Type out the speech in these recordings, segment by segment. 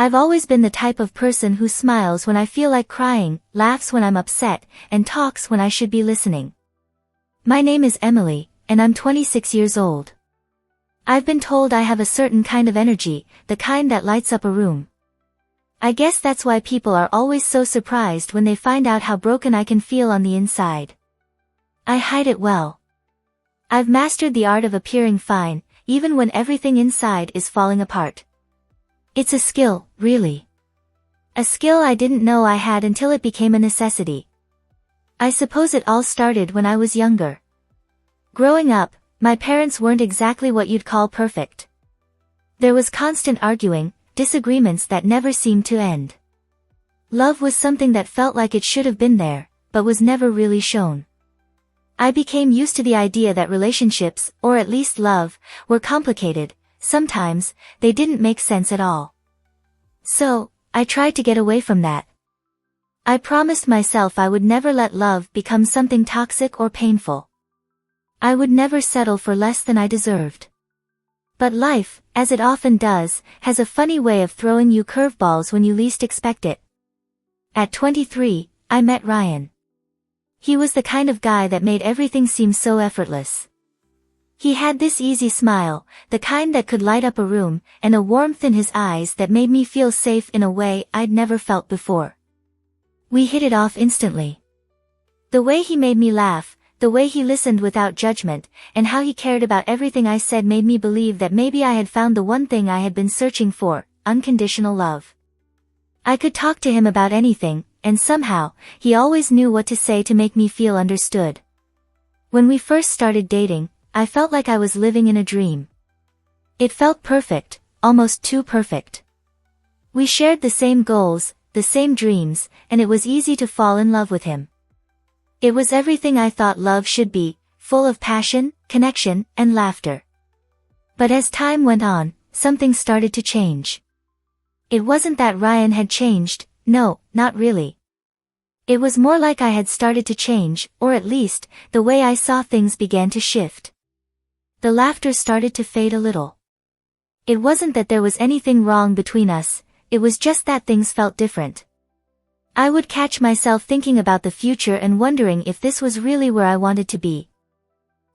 I've always been the type of person who smiles when I feel like crying, laughs when I'm upset, and talks when I should be listening. My name is Emily, and I'm 26 years old. I've been told I have a certain kind of energy, the kind that lights up a room. I guess that's why people are always so surprised when they find out how broken I can feel on the inside. I hide it well. I've mastered the art of appearing fine, even when everything inside is falling apart. It's a skill, really. A skill I didn't know I had until it became a necessity. I suppose it all started when I was younger. Growing up, my parents weren't exactly what you'd call perfect. There was constant arguing, disagreements that never seemed to end. Love was something that felt like it should have been there, but was never really shown. I became used to the idea that relationships, or at least love, were complicated. Sometimes, they didn't make sense at all. So, I tried to get away from that. I promised myself I would never let love become something toxic or painful. I would never settle for less than I deserved. But life, as it often does, has a funny way of throwing you curveballs when you least expect it. At 23, I met Ryan. He was the kind of guy that made everything seem so effortless. He had this easy smile, the kind that could light up a room, and a warmth in his eyes that made me feel safe in a way I'd never felt before. We hit it off instantly. The way he made me laugh, the way he listened without judgment, and how he cared about everything I said made me believe that maybe I had found the one thing I had been searching for, unconditional love. I could talk to him about anything, and somehow, he always knew what to say to make me feel understood. When we first started dating, I felt like I was living in a dream. It felt perfect, almost too perfect. We shared the same goals, the same dreams, and it was easy to fall in love with him. It was everything I thought love should be, full of passion, connection, and laughter. But as time went on, something started to change. It wasn't that Ryan had changed, no, not really. It was more like I had started to change, or at least, the way I saw things began to shift. The laughter started to fade a little. It wasn't that there was anything wrong between us, it was just that things felt different. I would catch myself thinking about the future and wondering if this was really where I wanted to be.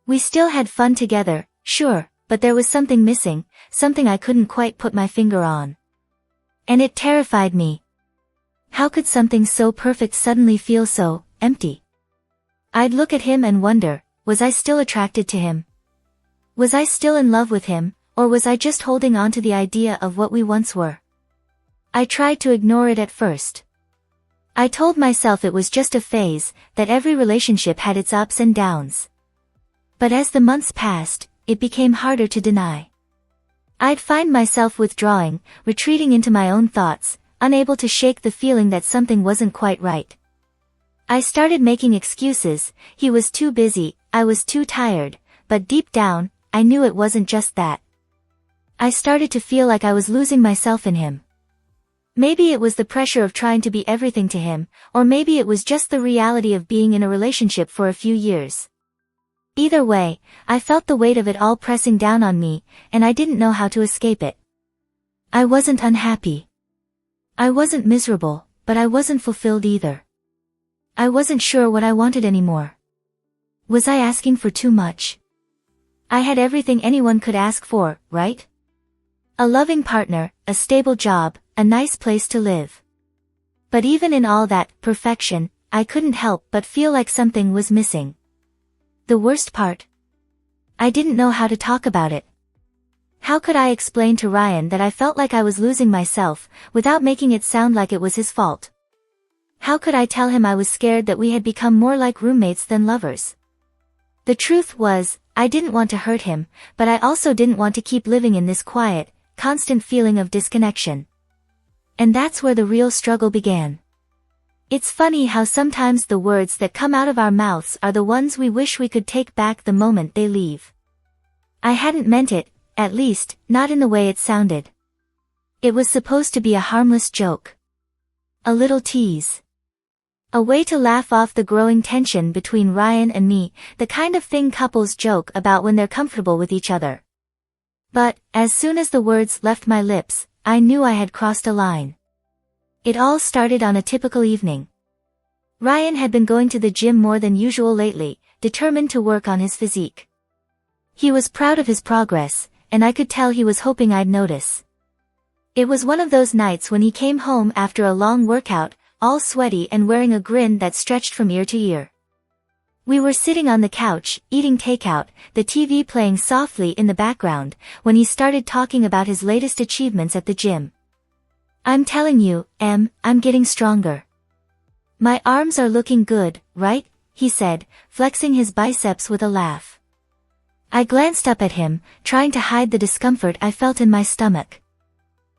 We still had fun together, sure, but there was something missing, something I couldn't quite put my finger on. And it terrified me. How could something so perfect suddenly feel so empty? I'd look at him and wonder, was I still attracted to him? Was I still in love with him, or was I just holding on to the idea of what we once were? I tried to ignore it at first. I told myself it was just a phase, that every relationship had its ups and downs. But as the months passed, it became harder to deny. I'd find myself withdrawing, retreating into my own thoughts, unable to shake the feeling that something wasn't quite right. I started making excuses, he was too busy, I was too tired, but deep down, I knew it wasn't just that. I started to feel like I was losing myself in him. Maybe it was the pressure of trying to be everything to him, or maybe it was just the reality of being in a relationship for a few years. Either way, I felt the weight of it all pressing down on me, and I didn't know how to escape it. I wasn't unhappy. I wasn't miserable, but I wasn't fulfilled either. I wasn't sure what I wanted anymore. Was I asking for too much? I had everything anyone could ask for, right? A loving partner, a stable job, a nice place to live. But even in all that perfection, I couldn't help but feel like something was missing. The worst part? I didn't know how to talk about it. How could I explain to Ryan that I felt like I was losing myself, without making it sound like it was his fault? How could I tell him I was scared that we had become more like roommates than lovers? The truth was, I didn't want to hurt him, but I also didn't want to keep living in this quiet, constant feeling of disconnection. And that's where the real struggle began. It's funny how sometimes the words that come out of our mouths are the ones we wish we could take back the moment they leave. I hadn't meant it, at least, not in the way it sounded. It was supposed to be a harmless joke. A little tease. A way to laugh off the growing tension between Ryan and me, the kind of thing couples joke about when they're comfortable with each other. But, as soon as the words left my lips, I knew I had crossed a line. It all started on a typical evening. Ryan had been going to the gym more than usual lately, determined to work on his physique. He was proud of his progress, and I could tell he was hoping I'd notice. It was one of those nights when he came home after a long workout, all sweaty and wearing a grin that stretched from ear to ear. We were sitting on the couch, eating takeout, the TV playing softly in the background, when he started talking about his latest achievements at the gym. "I'm telling you, Em, I'm getting stronger. My arms are looking good, right?" he said, flexing his biceps with a laugh. I glanced up at him, trying to hide the discomfort I felt in my stomach.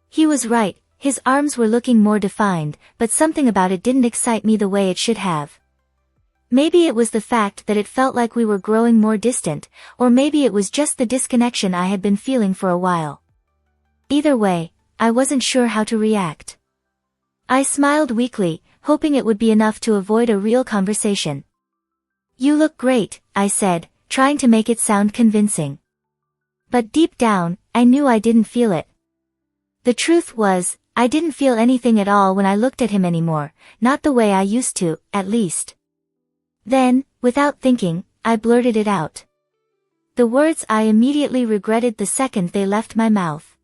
He was right, his arms were looking more defined, but something about it didn't excite me the way it should have. Maybe it was the fact that it felt like we were growing more distant, or maybe it was just the disconnection I had been feeling for a while. Either way, I wasn't sure how to react. I smiled weakly, hoping it would be enough to avoid a real conversation. "You look great," I said, trying to make it sound convincing. But deep down, I knew I didn't feel it. The truth was, I didn't feel anything at all when I looked at him anymore, not the way I used to, at least. Then, without thinking, I blurted it out. The words I immediately regretted the second they left my mouth.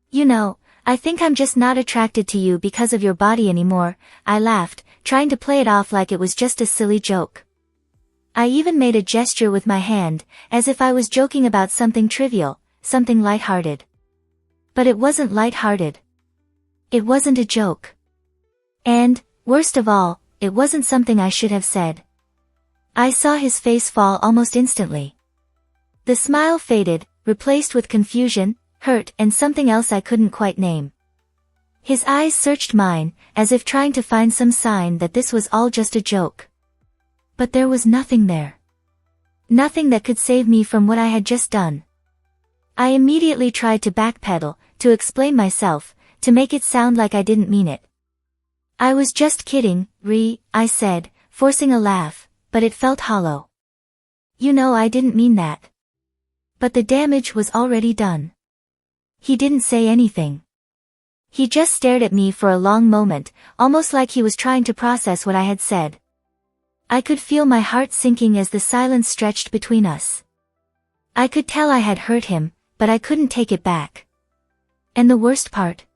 "You know, I think I'm just not attracted to you because of your body anymore," I laughed, trying to play it off like it was just a silly joke. I even made a gesture with my hand, as if I was joking about something trivial, something lighthearted. But it wasn't lighthearted. It wasn't a joke. And, worst of all, it wasn't something I should have said. I saw his face fall almost instantly. The smile faded, replaced with confusion, hurt, and something else I couldn't quite name. His eyes searched mine, as if trying to find some sign that this was all just a joke. But there was nothing there. Nothing that could save me from what I had just done. I immediately tried to backpedal, to explain myself, to make it sound like I didn't mean it. "I was just kidding, I said, forcing a laugh, but it felt hollow. "You know I didn't mean that." But the damage was already done. He didn't say anything. He just stared at me for a long moment, almost like he was trying to process what I had said. I could feel my heart sinking as the silence stretched between us. I could tell I had hurt him, but I couldn't take it back. And the worst part?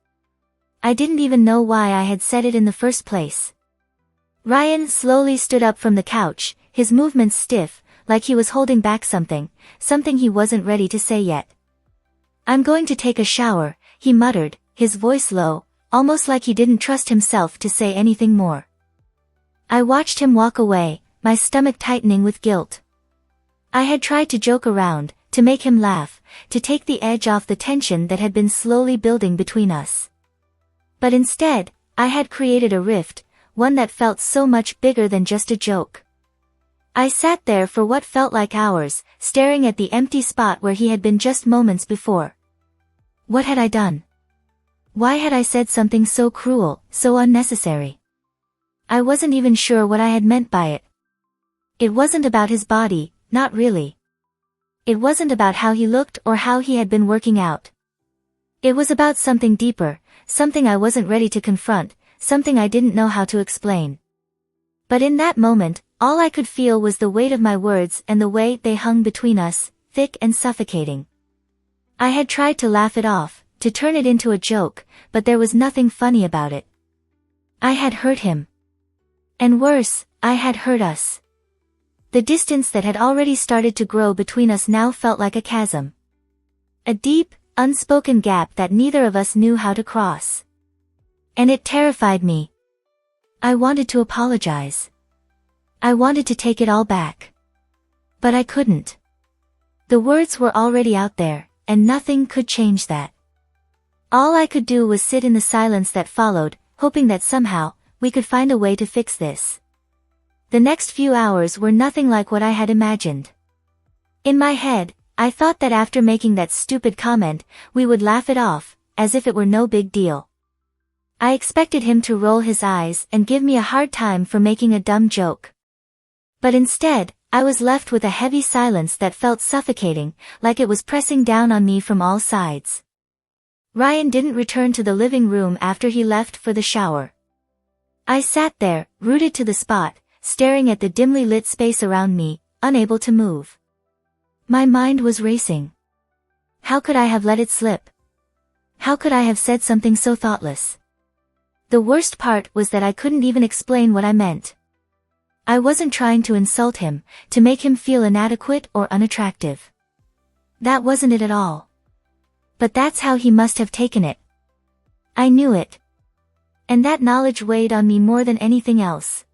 I didn't even know why I had said it in the first place. Ryan slowly stood up from the couch, his movements stiff, like he was holding back something he wasn't ready to say yet. "I'm going to take a shower," he muttered, his voice low, almost like he didn't trust himself to say anything more. I watched him walk away, my stomach tightening with guilt. I had tried to joke around, to make him laugh, to take the edge off the tension that had been slowly building between us. But instead, I had created a rift, one that felt so much bigger than just a joke. I sat there for what felt like hours, staring at the empty spot where he had been just moments before. What had I done? Why had I said something so cruel, so unnecessary? I wasn't even sure what I had meant by it. It wasn't about his body, not really. It wasn't about how he looked or how he had been working out. It was about something deeper, something I wasn't ready to confront, something I didn't know how to explain. But in that moment, all I could feel was the weight of my words and the way they hung between us, thick and suffocating. I had tried to laugh it off, to turn it into a joke, but there was nothing funny about it. I had hurt him. And worse, I had hurt us. The distance that had already started to grow between us now felt like a chasm. A deep, unspoken gap that neither of us knew how to cross. And it terrified me. I wanted to apologize. I wanted to take it all back. But I couldn't. The words were already out there, and nothing could change that. All I could do was sit in the silence that followed, hoping that somehow, we could find a way to fix this. The next few hours were nothing like what I had imagined. In my head, I thought that after making that stupid comment, we would laugh it off, as if it were no big deal. I expected him to roll his eyes and give me a hard time for making a dumb joke. But instead, I was left with a heavy silence that felt suffocating, like it was pressing down on me from all sides. Ryan didn't return to the living room after he left for the shower. I sat there, rooted to the spot, staring at the dimly lit space around me, unable to move. My mind was racing. How could I have let it slip? How could I have said something so thoughtless? The worst part was that I couldn't even explain what I meant. I wasn't trying to insult him, to make him feel inadequate or unattractive. That wasn't it at all. But that's how he must have taken it. I knew it. And that knowledge weighed on me more than anything else.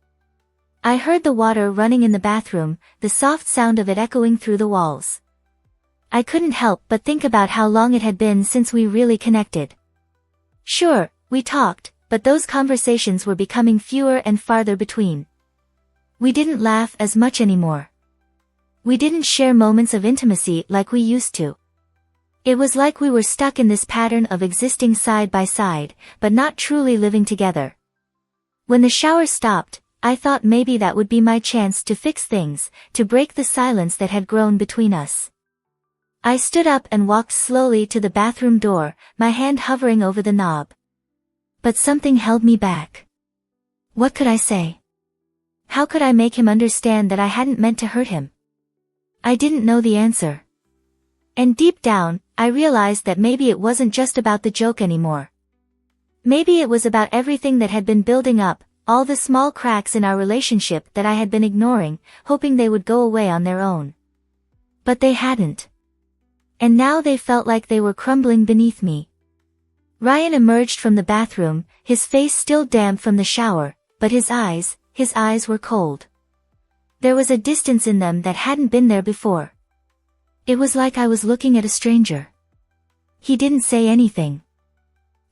I heard the water running in the bathroom, the soft sound of it echoing through the walls. I couldn't help but think about how long it had been since we really connected. Sure, we talked, but those conversations were becoming fewer and farther between. We didn't laugh as much anymore. We didn't share moments of intimacy like we used to. It was like we were stuck in this pattern of existing side by side, but not truly living together. When the shower stopped, I thought maybe that would be my chance to fix things, to break the silence that had grown between us. I stood up and walked slowly to the bathroom door, my hand hovering over the knob. But something held me back. What could I say? How could I make him understand that I hadn't meant to hurt him? I didn't know the answer. And deep down, I realized that maybe it wasn't just about the joke anymore. Maybe it was about everything that had been building up, all the small cracks in our relationship that I had been ignoring, hoping they would go away on their own. But they hadn't. And now they felt like they were crumbling beneath me. Ryan emerged from the bathroom, his face still damp from the shower, but his eyes were cold. There was a distance in them that hadn't been there before. It was like I was looking at a stranger. He didn't say anything.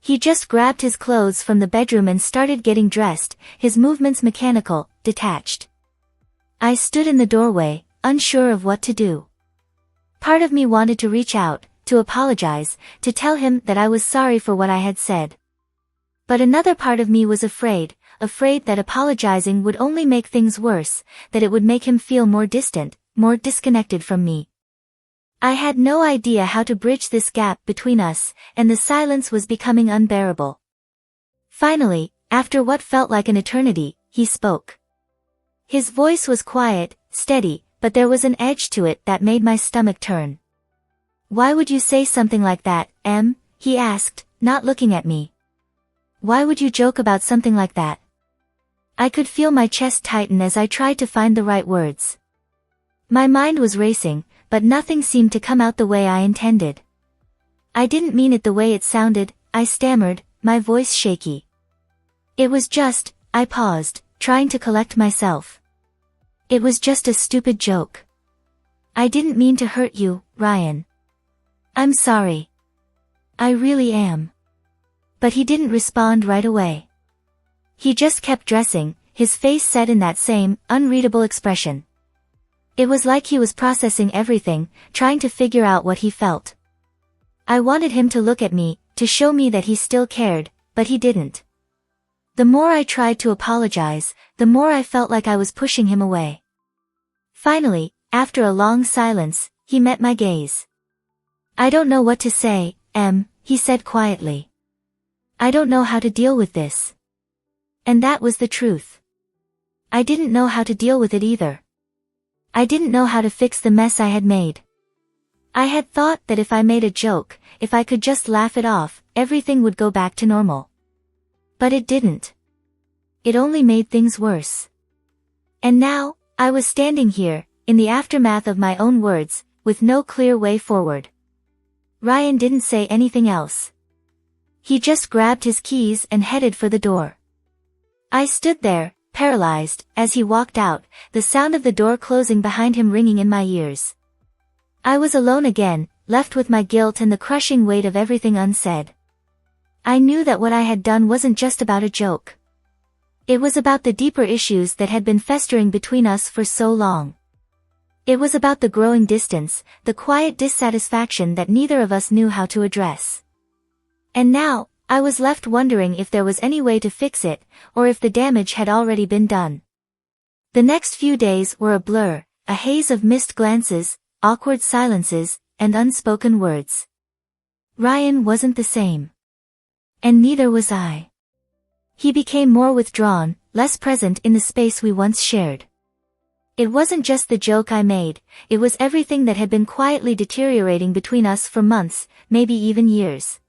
He just grabbed his clothes from the bedroom and started getting dressed, his movements mechanical, detached. I stood in the doorway, unsure of what to do. Part of me wanted to reach out, to apologize, to tell him that I was sorry for what I had said. But another part of me was afraid that apologizing would only make things worse, that it would make him feel more distant, more disconnected from me. I had no idea how to bridge this gap between us, and the silence was becoming unbearable. Finally, after what felt like an eternity, he spoke. His voice was quiet, steady, but there was an edge to it that made my stomach turn. "Why would you say something like that, Em?" he asked, not looking at me. "Why would you joke about something like that?" I could feel my chest tighten as I tried to find the right words. My mind was racing, but nothing seemed to come out the way I intended. "I didn't mean it the way it sounded," I stammered, my voice shaky. "It was just," I paused, trying to collect myself. "It was just a stupid joke. I didn't mean to hurt you, Ryan. I'm sorry. I really am." But he didn't respond right away. He just kept dressing, his face set in that same, unreadable expression. It was like he was processing everything, trying to figure out what he felt. I wanted him to look at me, to show me that he still cared, but he didn't. The more I tried to apologize, the more I felt like I was pushing him away. Finally, after a long silence, he met my gaze. "I don't know what to say, Em," he said quietly. "I don't know how to deal with this." And that was the truth. I didn't know how to deal with it either. I didn't know how to fix the mess I had made. I had thought that if I made a joke, if I could just laugh it off, everything would go back to normal. But it didn't. It only made things worse. And now, I was standing here, in the aftermath of my own words, with no clear way forward. Ryan didn't say anything else. He just grabbed his keys and headed for the door. I stood there, paralyzed, as he walked out, the sound of the door closing behind him ringing in my ears. I was alone again, left with my guilt and the crushing weight of everything unsaid. I knew that what I had done wasn't just about a joke. It was about the deeper issues that had been festering between us for so long. It was about the growing distance, the quiet dissatisfaction that neither of us knew how to address. And now, I was left wondering if there was any way to fix it, or if the damage had already been done. The next few days were a blur, a haze of missed glances, awkward silences, and unspoken words. Ryan wasn't the same. And neither was I. He became more withdrawn, less present in the space we once shared. It wasn't just the joke I made, it was everything that had been quietly deteriorating between us for months, maybe even years.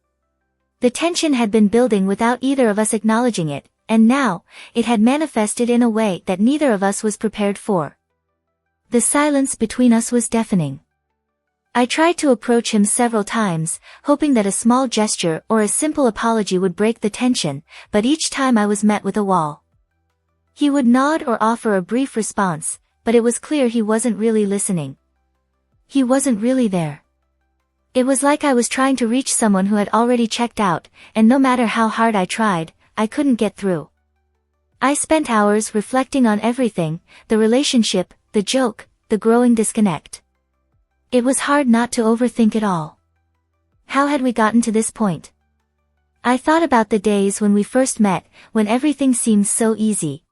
The tension had been building without either of us acknowledging it, and now, it had manifested in a way that neither of us was prepared for. The silence between us was deafening. I tried to approach him several times, hoping that a small gesture or a simple apology would break the tension, but each time I was met with a wall. He would nod or offer a brief response, but it was clear he wasn't really listening. He wasn't really there. It was like I was trying to reach someone who had already checked out, and no matter how hard I tried, I couldn't get through. I spent hours reflecting on everything, the relationship, the joke, the growing disconnect. It was hard not to overthink it all. How had we gotten to this point? I thought about the days when we first met, when everything seemed so easy.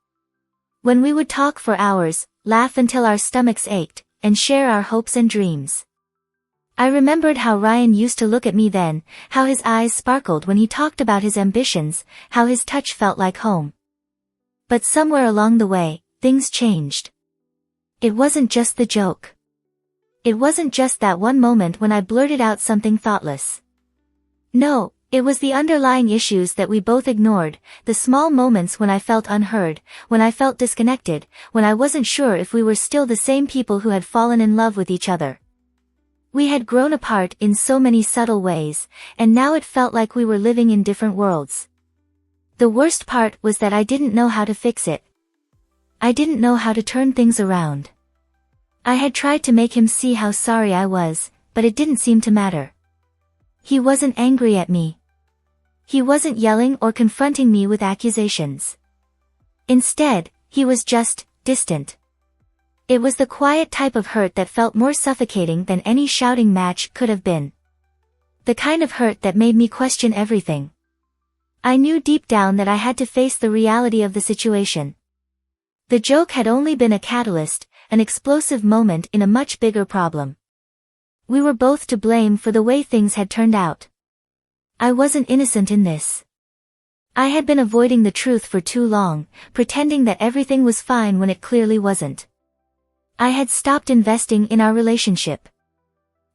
When we would talk for hours, laugh until our stomachs ached, and share our hopes and dreams. I remembered how Ryan used to look at me then, how his eyes sparkled when he talked about his ambitions, how his touch felt like home. But somewhere along the way, things changed. It wasn't just the joke. It wasn't just that one moment when I blurted out something thoughtless. No, it was the underlying issues that we both ignored, the small moments when I felt unheard, when I felt disconnected, when I wasn't sure if we were still the same people who had fallen in love with each other. We had grown apart in so many subtle ways, and now it felt like we were living in different worlds. The worst part was that I didn't know how to fix it. I didn't know how to turn things around. I had tried to make him see how sorry I was, but it didn't seem to matter. He wasn't angry at me. He wasn't yelling or confronting me with accusations. Instead, he was just distant. It was the quiet type of hurt that felt more suffocating than any shouting match could have been. The kind of hurt that made me question everything. I knew deep down that I had to face the reality of the situation. The joke had only been a catalyst, an explosive moment in a much bigger problem. We were both to blame for the way things had turned out. I wasn't innocent in this. I had been avoiding the truth for too long, pretending that everything was fine when it clearly wasn't. I had stopped investing in our relationship.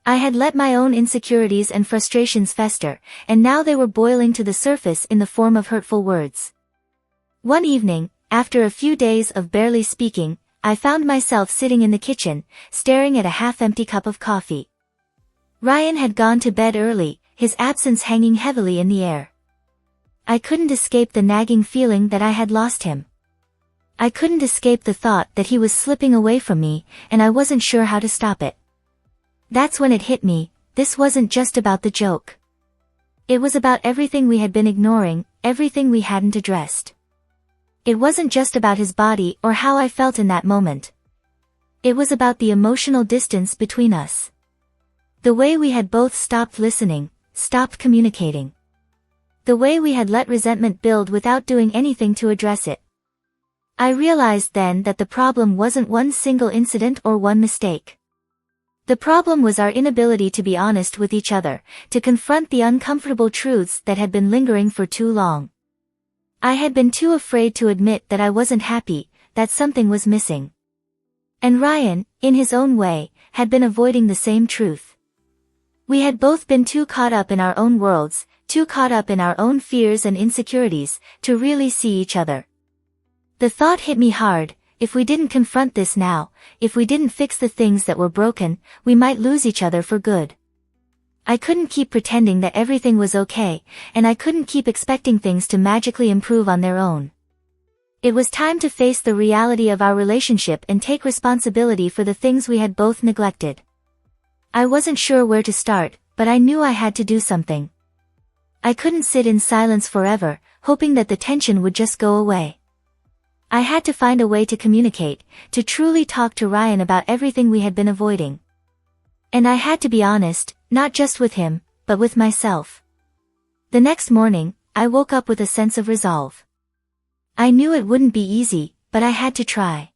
I had let my own insecurities and frustrations fester, and now they were boiling to the surface in the form of hurtful words. One evening, after a few days of barely speaking, I found myself sitting in the kitchen, staring at a half-empty cup of coffee. Ryan had gone to bed early, his absence hanging heavily in the air. I couldn't escape the nagging feeling that I had lost him. I couldn't escape the thought that he was slipping away from me, and I wasn't sure how to stop it. That's when it hit me, this wasn't just about the joke. It was about everything we had been ignoring, everything we hadn't addressed. It wasn't just about his body or how I felt in that moment. It was about the emotional distance between us. The way we had both stopped listening, stopped communicating. The way we had let resentment build without doing anything to address it. I realized then that the problem wasn't one single incident or one mistake. The problem was our inability to be honest with each other, to confront the uncomfortable truths that had been lingering for too long. I had been too afraid to admit that I wasn't happy, that something was missing. And Ryan, in his own way, had been avoiding the same truth. We had both been too caught up in our own worlds, too caught up in our own fears and insecurities, to really see each other. The thought hit me hard, if we didn't confront this now, if we didn't fix the things that were broken, we might lose each other for good. I couldn't keep pretending that everything was okay, and I couldn't keep expecting things to magically improve on their own. It was time to face the reality of our relationship and take responsibility for the things we had both neglected. I wasn't sure where to start, but I knew I had to do something. I couldn't sit in silence forever, hoping that the tension would just go away. I had to find a way to communicate, to truly talk to Ryan about everything we had been avoiding. And I had to be honest, not just with him, but with myself. The next morning, I woke up with a sense of resolve. I knew it wouldn't be easy, but I had to try.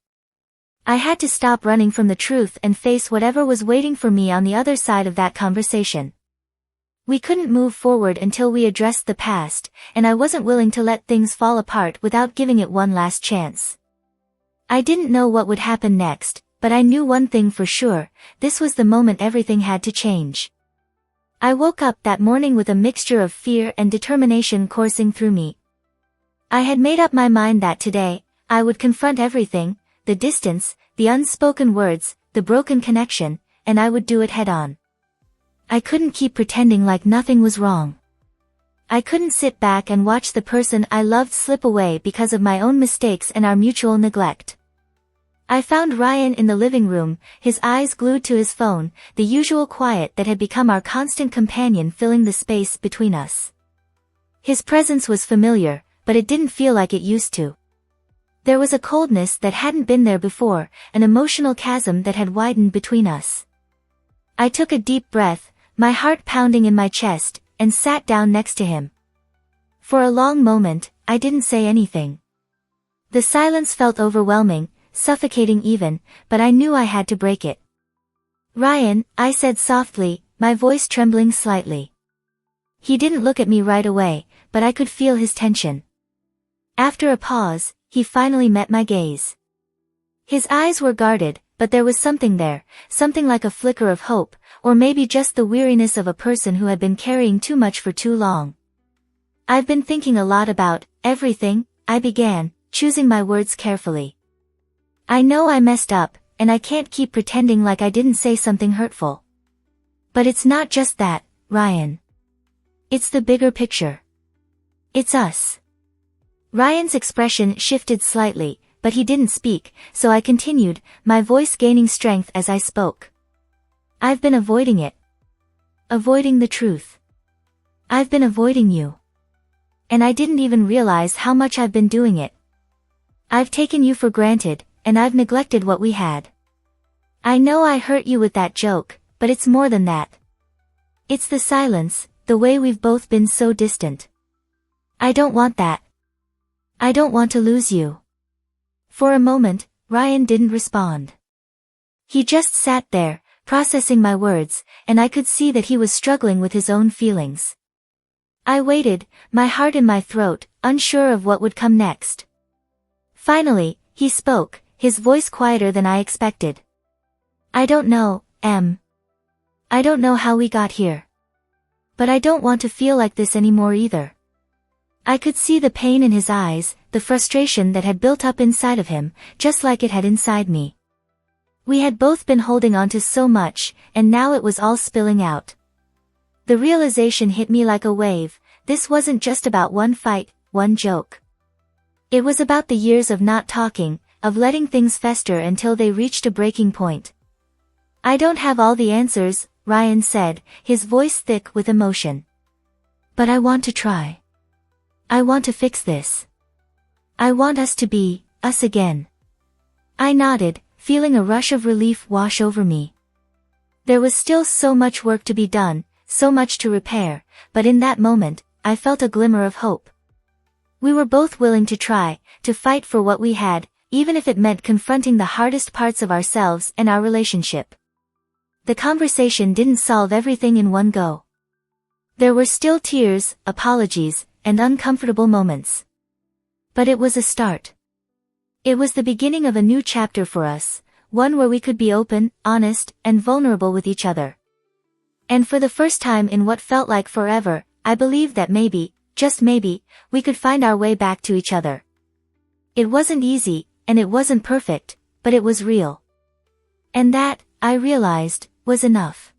I had to stop running from the truth and face whatever was waiting for me on the other side of that conversation. We couldn't move forward until we addressed the past, and I wasn't willing to let things fall apart without giving it one last chance. I didn't know what would happen next, but I knew one thing for sure: this was the moment everything had to change. I woke up that morning with a mixture of fear and determination coursing through me. I had made up my mind that today, I would confront everything: the distance, the unspoken words, the broken connection, and I would do it head-on. I couldn't keep pretending like nothing was wrong. I couldn't sit back and watch the person I loved slip away because of my own mistakes and our mutual neglect. I found Ryan in the living room, his eyes glued to his phone, the usual quiet that had become our constant companion filling the space between us. His presence was familiar, but it didn't feel like it used to. There was a coldness that hadn't been there before, an emotional chasm that had widened between us. I took a deep breath, my heart pounding in my chest, and sat down next to him. For a long moment, I didn't say anything. The silence felt overwhelming, suffocating even, but I knew I had to break it. "Ryan," I said softly, my voice trembling slightly. He didn't look at me right away, but I could feel his tension. After a pause, he finally met my gaze. His eyes were guarded, but there was something there, something like a flicker of hope, or maybe just the weariness of a person who had been carrying too much for too long. "I've been thinking a lot about everything," I began, choosing my words carefully. "I know I messed up, and I can't keep pretending like I didn't say something hurtful. But it's not just that, Ryan. It's the bigger picture. It's us." Ryan's expression shifted slightly, but he didn't speak, so I continued, my voice gaining strength as I spoke. "I've been avoiding it. Avoiding the truth. I've been avoiding you. And I didn't even realize how much I've been doing it. I've taken you for granted, and I've neglected what we had. I know I hurt you with that joke, but it's more than that. It's the silence, the way we've both been so distant. I don't want that. I don't want to lose you." For a moment, Ryan didn't respond. He just sat there, processing my words, and I could see that he was struggling with his own feelings. I waited, my heart in my throat, unsure of what would come next. Finally, he spoke, his voice quieter than I expected. "I don't know, Em. I don't know how we got here. But I don't want to feel like this anymore either." I could see the pain in his eyes, the frustration that had built up inside of him, just like it had inside me. We had both been holding on to so much, and now it was all spilling out. The realization hit me like a wave: this wasn't just about one fight, one joke. It was about the years of not talking, of letting things fester until they reached a breaking point. "I don't have all the answers," Ryan said, his voice thick with emotion. "But I want to try. I want to fix this. I want us to be us again." I nodded, feeling a rush of relief wash over me. There was still so much work to be done, so much to repair, but in that moment, I felt a glimmer of hope. We were both willing to try, to fight for what we had, even if it meant confronting the hardest parts of ourselves and our relationship. The conversation didn't solve everything in one go. There were still tears, apologies, and uncomfortable moments. But it was a start. It was the beginning of a new chapter for us, one where we could be open, honest, and vulnerable with each other. And for the first time in what felt like forever, I believed that maybe, just maybe, we could find our way back to each other. It wasn't easy, and it wasn't perfect, but it was real. And that, I realized, was enough.